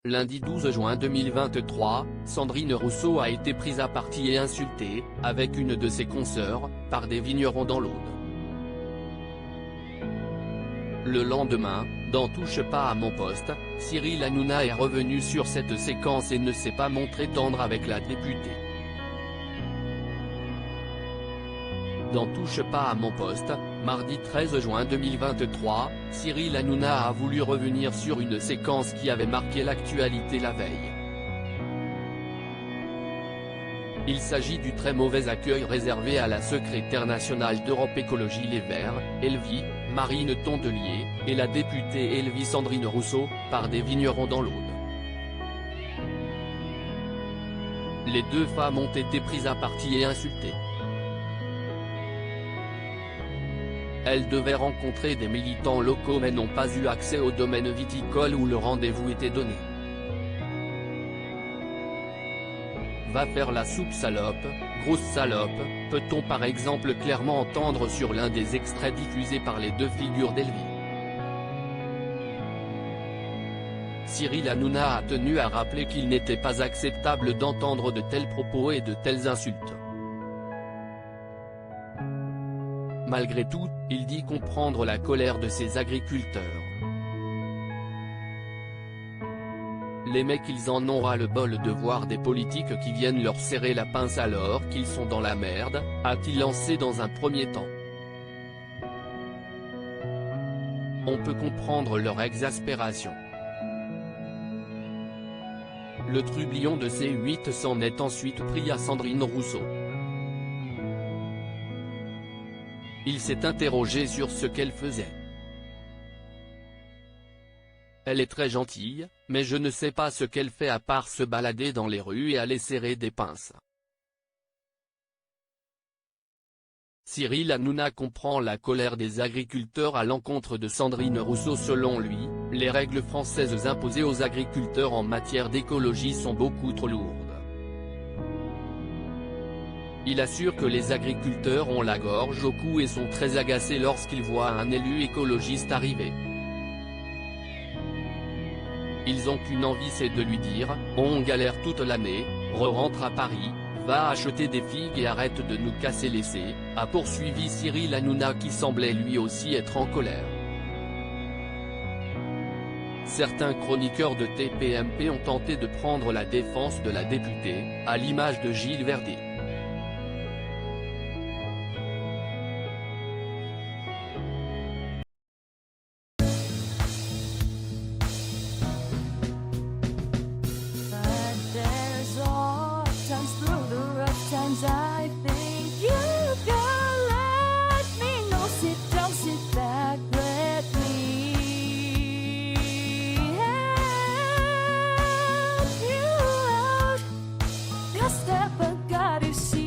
Lundi 12 juin 2023, Sandrine Rousseau a été prise à partie et insultée, avec une de ses consoeurs, par des vignerons dans l'Aude. Le lendemain, dans Touche pas à mon poste, Cyril Hanouna est revenu sur cette séquence et ne s'est pas montré tendre avec la députée. Dans Touche pas à mon poste, mardi 13 juin 2023, Cyril Hanouna a voulu revenir sur une séquence qui avait marqué l'actualité la veille. Il s'agit du très mauvais accueil réservé à la secrétaire nationale d'Europe Écologie Les Verts, Elvie, Marine Tondelier, et la députée Elvie Sandrine Rousseau, par des vignerons dans l'Aude. Les deux femmes ont été prises à partie et insultées. Elles devaient rencontrer des militants locaux mais n'ont pas eu accès au domaine viticole où le rendez-vous était donné. Va faire la soupe salope, grosse salope, peut-on par exemple clairement entendre sur l'un des extraits diffusés par les deux figures d'Elvie. Cyril Hanouna a tenu à rappeler qu'il n'était pas acceptable d'entendre de tels propos et de telles insultes. Malgré tout, il dit comprendre la colère de ces agriculteurs. Les mecs ils en ont ras le bol de voir des politiques qui viennent leur serrer la pince alors qu'ils sont dans la merde, a-t-il lancé dans un premier temps. On peut comprendre leur exaspération. Le trublion de C8 s'en est ensuite pris à Sandrine Rousseau. Il s'est interrogé sur ce qu'elle faisait. Elle est très gentille, mais je ne sais pas ce qu'elle fait à part se balader dans les rues et aller serrer des pinces. Cyril Hanouna comprend la colère des agriculteurs à l'encontre de Sandrine Rousseau. Selon lui, les règles françaises imposées aux agriculteurs en matière d'écologie sont beaucoup trop lourdes. Il assure que les agriculteurs ont la gorge au cou et sont très agacés lorsqu'ils voient un élu écologiste arriver. Ils ont qu'une envie, c'est de lui dire « On galère toute l'année, re-rentre à Paris, va acheter des figues et arrête de nous casser l'essai », a poursuivi Cyril Hanouna qui semblait lui aussi être en colère. Certains chroniqueurs de TPMP ont tenté de prendre la défense de la députée, à l'image de Gilles Verdet. I think you can let me know. Sit down, sit back, let me help you out. Just step, I got to see.